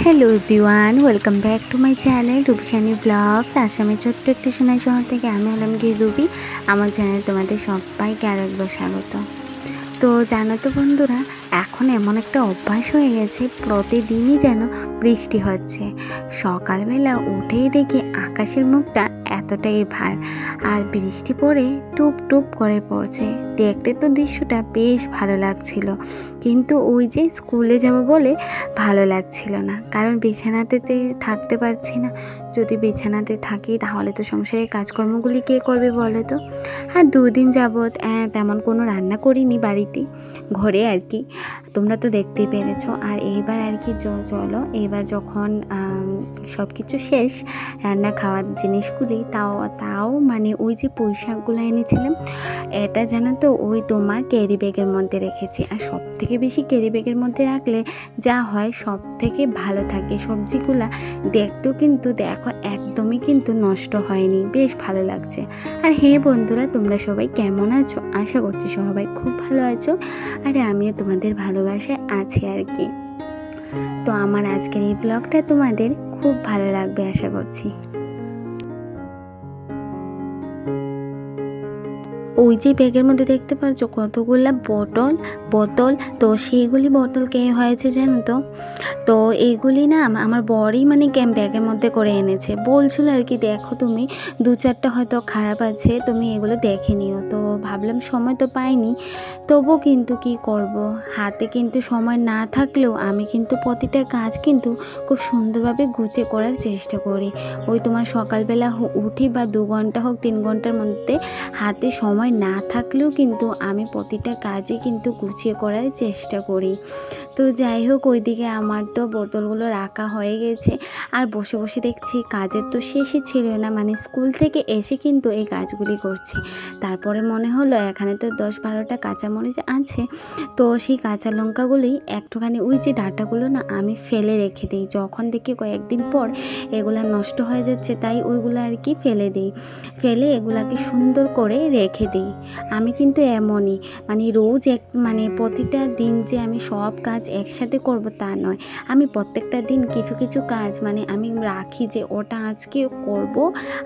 Hello everyone, welcome back to my channel Rupsani vlogs. আসামের ছোট্ট একটি সোনাই শহর থেকে আমি হলাম গিয়ে রুবি। আমার চ্যানেলে তোমাদের সবাইকে আরও একবার স্বাগত। তো জানো তো বন্ধুরা, এখন এমন একটা অভ্যাস হয়ে গেছে, প্রতিদিনই যেন বৃষ্টি হচ্ছে। সকালবেলা উঠেই দেখি আকাশের মুখটা এতটাই ভার, আর বৃষ্টি পড়ে টুপ টুপ করে পড়ছে। দেখতে তো দৃশ্যটা বেশ ভালো লাগছিল, কিন্তু ওই যে স্কুলে যাব বলে ভালো লাগছিল না, কারণ বিছানাতে থাকতে পারছি না। যদি বিছানাতে থাকি তাহলে তো সংসারের কাজকর্মগুলি কে করবে বলো তো। আর দুদিন যাবৎ তেমন কোনো রান্না করিনি বাড়িতে, ঘরে আর কি, তোমরা তো দেখতেই পেরেছো। আর এইবার আর কি চলো এইবার যখন সব কিছু শেষ, রান্না খাওয়ার জিনিসগুলি, তাও মানে ওই যে পুঁই শাকগুলো এনেছিলাম, এটা জানো তো ওই তোমার ক্যারি ব্যাগের মধ্যে রেখেছি। আর সব থেকে বেশি ক্যারি ব্যাগের মধ্যে রাখলে যা হয় সব থেকে ভালো থাকে, সবজিগুলা দেখতেও কিন্তু দেখো একদমই কিন্তু নষ্ট হয়নি, বেশ ভালো লাগছে। আর হ্যাঁ বন্ধুরা, তোমরা সবাই কেমন আছো? আশা করছি সবাই খুব ভালো আছো, আর আমিও তোমাদের ভালোবাসায় আছি আর কি। তো আমার আজকের এই ব্লগটা তোমাদের খুব ভালো লাগবে আশা করছি। ওই যে ব্যাগের মধ্যে দেখতে পাচ্ছ কতগুলা বোতল, তো সেইগুলি বোতল কে হয়েছে জানো তো এইগুলি না আমার বড়ই মানে ব্যাগের মধ্যে করে এনেছে, বলছিল আর কি দেখো তুমি 2-4টা হয়তো খারাপ আছে, তুমি এগুলো দেখে নিও। তো ভাবলাম সময় তো পাইনি, তবু কিন্তু কি করব, হাতে কিন্তু সময় না থাকলেও আমি কিন্তু প্রতিটা কাজ কিন্তু খুব সুন্দরভাবে গুছিয়ে করার চেষ্টা করি। ওই তোমার সকালবেলা উঠি বা 2 ঘন্টা হোক 3 ঘন্টার মধ্যে হাতে সময় না থাকলেও কিন্তু আমি প্রতিটা কাজই কিন্তু গুছিয়ে করার চেষ্টা করি। তো যাই হোক, ওইদিকে আমার তো বোতলগুলো রাখা হয়ে গেছে, আর বসে বসে দেখছি কাজের তো শেষই ছিল না, মানে স্কুল থেকে এসে কিন্তু এই কাজগুলি করছি। তারপরে মনে হলো এখানে তো 10-12টা কাঁচামরিচ আছে, তো সেই কাঁচা লঙ্কাগুলি একটুখানি ওই যে ডাঁটাগুলো না আমি ফেলে রেখে দিই, যখন দেখি কয়েকদিন পর এগুলা নষ্ট হয়ে যাচ্ছে, তাই ওইগুলো আর কি ফেলে এগুলাকে সুন্দর করে রেখে দিই। আমি কিন্তু এমনই, মানে রোজ মানে প্রতিটা দিন যে আমি সব কাজ একসাথে করব তা নয়, আমি প্রত্যেকটা দিন কিছু কিছু কাজ মানে আমি রাখি যে ওটা আজকে করব,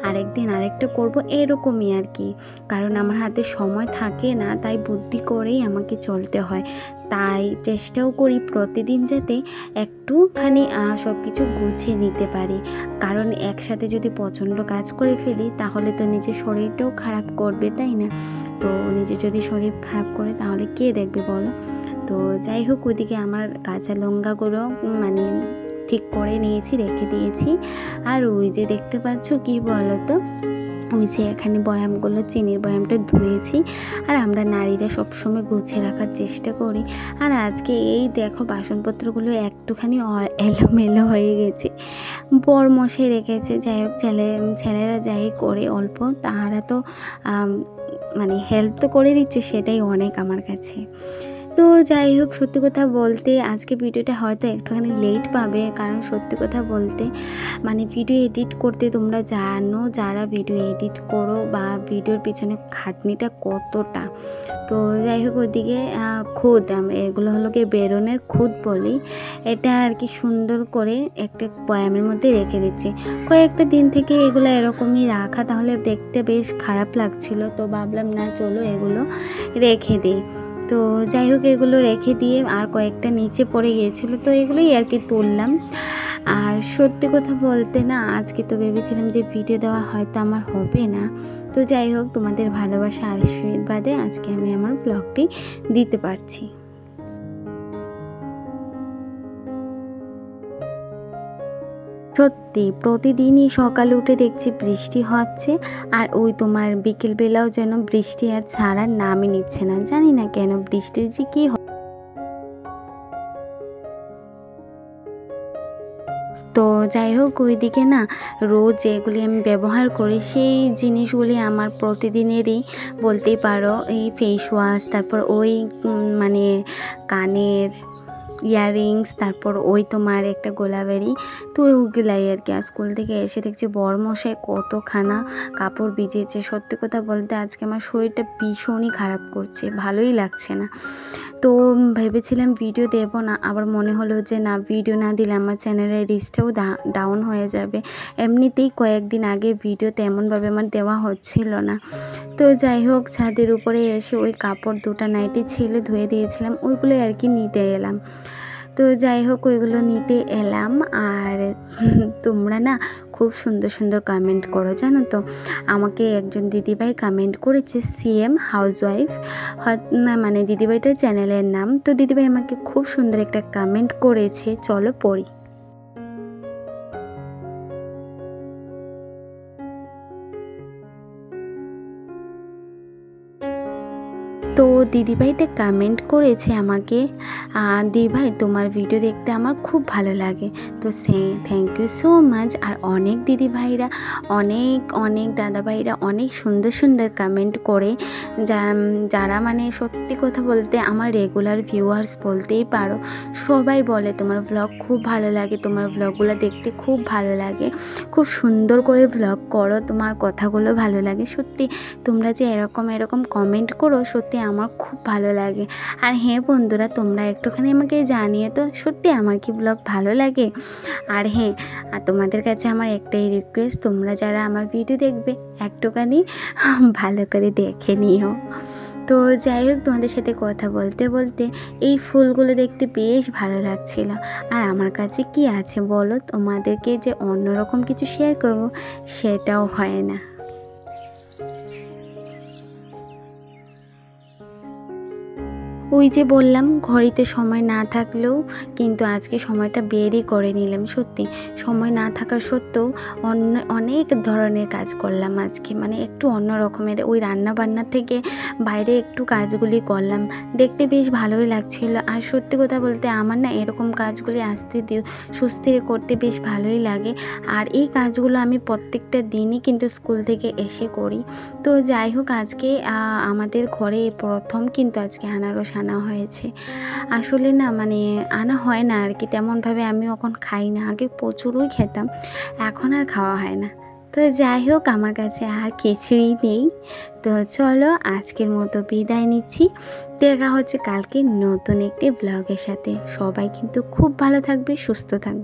আরেকদিন আরেকটা করব, এরকমই আর কি। কারণ আমার হাতে সময় থাকে না, তাই বুদ্ধি করেই আমাকে চলতে হয়। তাই চেষ্টাও করি প্রতিদিন যাতে একটুখানি সব কিছু গুছিয়ে নিতে পারি, কারণ একসাথে যদি প্রচণ্ড কাজ করে ফেলি তাহলে তো নিজের শরীরটাও খারাপ করবে, তাই না? তো নিজে যদি শরীর খারাপ করে তাহলে কে দেখবে বলো। তো যাই হোক, ওইদিকে আমার কাঁচা লঙ্কাগুলো মানে ঠিক করে নিয়েছি, রেখে দিয়েছি। আর ওই যে দেখতে পাচ্ছ কি বলো তো, ওই যে এখানে বয়ামগুলো, চিনির বয়ামটা ধুয়েছি, আর আমরা নারীরা সবসময় গুছিয়ে রাখার চেষ্টা করি। আর আজকে এই দেখো বাসনপত্রগুলো একটুখানি এলোমেলো হয়ে গেছে, বরমশাই রেখেছে। যাই হোক, ছেলেরা যাই করে অল্প, তাহারা তো মানে হেল্প তো করে দিচ্ছে, সেটাই অনেক আমার কাছে। তো যাই হোক, সত্যি কথা বলতে আজকে ভিডিওটা হয়তো একটুখানি লেট পাবে, কারণ সত্যি কথা বলতে মানে ভিডিও এডিট করতে তোমরা জানো, যারা ভিডিও এডিট করো বা ভিডিওর পিছনে খাটনিটা কতটা। তো যাই হোক, ওইদিকে খুদ, আমরা এগুলো হলো কি বেরনের খুদ বলি, এটা আর কি সুন্দর করে একটা বয়ামের মধ্যে রেখে দিচ্ছি। কয়েকটা দিন থেকে এগুলো এরকমই রাখা, তাহলে দেখতে বেশ খারাপ লাগছিল, তো ভাবলাম না চলো এগুলো রেখে দিই। তো যাই হোক, এগুলো রেখে দিয়ে আর কয়েকটা নিচে পড়ে গিয়েছিলো, তো এগুলোই আর কি তুললাম। আর সত্যি কথা বলতে না, আজকে তো ভেবেছিলাম যে ভিডিও দেওয়া হয়তো আমার হবে না, তো যাই হোক তোমাদের ভালোবাসা আশীর্বাদে আজকে আমি আমার ব্লগটি দিতে পারছি। সত্যি প্রতিদিনই সকালে উঠে দেখছি বৃষ্টি হচ্ছে, আর ওই তোমার বিকেলবেলাও যেন বৃষ্টি আর ছাড়ার নামই নিচ্ছে না, জানি না কেন বৃষ্টির যে কী। তো যাই হোক, ওইদিকে না রোজ যেগুলি আমি ব্যবহার করি সেই জিনিসগুলি আমার প্রতিদিনেরই বলতেই পারো, এই ফেস ওয়াশ, তারপর ওই মানে কানের ইয়াররিংস, তারপর ওই তোমার একটা গোলাবেরি, তো ওইগুলাই আর কি। আর স্কুল থেকে এসে দেখছি বরমশাই কতখানা কাপড় ভিজিয়েছে। সত্যি কথা বলতে আজকে আমার শরীরটা ভীষণই খারাপ করছে, ভালোই লাগছে না। তো ভেবেছিলাম ভিডিও দেব না, আবার মনে হলো যে না, ভিডিও না দিলে আমার চ্যানেলের রিচটাও ডাউন হয়ে যাবে। এমনিতেই কয়েকদিন আগে ভিডিও তেমনভাবে আমার দেওয়া হচ্ছিল না। তো যাই হোক, ছাদের উপরে এসে ওই কাপড় দুটো নাইটি ছিল ধুয়ে দিয়েছিলাম, ওইগুলোই আর কি নিতে এলাম। তো যাই হোক, ওইগুলো নিতে এলাম। আর তোমরা না খুব সুন্দর সুন্দর কমেন্ট করো জানো তো। আমাকে একজন দিদিভাই কমেন্ট করেছে, CM হাউসওয়াইফ, মানে দিদিভাইটার চ্যানেলের নাম। তো দিদিভাই আমাকে খুব সুন্দর একটা কমেন্ট করেছে, চলো পড়ি। তো দিদিভাইটা কমেন্ট করেছে আমাকে, দিদিভাই তোমার ভিডিও দেখতে আমার খুব ভালো লাগে। তো থ্যাংক ইউ সো মাচ। আর অনেক দিদিভাইরা, অনেক দাদাভাইরা অনেক সুন্দর সুন্দর কমেন্ট করে, যারা মানে সত্যি কথা বলতে আমার রেগুলার ভিউয়ার্স বলতেই পারো। সবাই বলে তোমার ব্লগ খুব ভালো লাগে, তোমার ব্লগগুলো দেখতে খুব ভালো লাগে, খুব সুন্দর করে ব্লগ করো, তোমার কথাগুলো ভালো লাগে। সত্যি তোমরা যে এরকম কমেন্ট করো, সত্যি আমার খুব ভালো লাগে। আর হ্যাঁ বন্ধুরা, তোমরা একটুখানি আমাকে জানিয়ে তো সত্যি আমার কি ব্লগ ভালো লাগে। আর হ্যাঁ, আর তোমাদের কাছে আমার একটাই রিকোয়েস্ট, তোমরা যারা আমার ভিডিও দেখবে একটুখানি ভালো করে দেখে নিও। তো যাই হোক, তোমাদের সাথে কথা বলতে বলতে এই ফুলগুলো দেখতে বেশ ভালো লাগছিল। আর আমার কাছে কি আছে বলো, তোমাদেরকে যে অন্যরকম কিছু শেয়ার করব সেটাও হয় না। ওই যে বললাম, ঘড়িতে সময় না থাকলেও কিন্তু আজকে সময়টা বেরই করে নিলাম। সত্যি সময় না থাকার সত্ত্বেও অনেক ধরনের কাজ করলাম আজকে, মানে একটু অন্য রকমের। ওই রান্না বান্না থেকে বাইরে একটু কাজগুলি করলাম, দেখতে বেশ ভালোই লাগছিল। আর সত্যি কথা বলতে আমার না এরকম কাজগুলি আস্তে সুস্থিরে করতে বেশ ভালোই লাগে। আর এই কাজগুলো আমি প্রত্যেকটা দিনই কিন্তু স্কুল থেকে এসে করি। তো যাই হোক, আজকে আমাদের ঘরে প্রথম কিন্তু আজকে আনারস আনা হয়েছে। আসলে না, মানে আনা হয় না আর কি তেমনভাবে, আমি এখন খাই না। আগে প্রচুরই খেতাম, এখন আর খাওয়া হয় না। তো যাই হোক, আমার কাছে আর কিছুই নেই। তো চলো আজকের মতো বিদায় নিচ্ছি। দেখা হচ্ছে কালকে নতুন একটি ব্লগের সাথে। সবাই কিন্তু খুব ভালো থাকবে, সুস্থ থাকবে।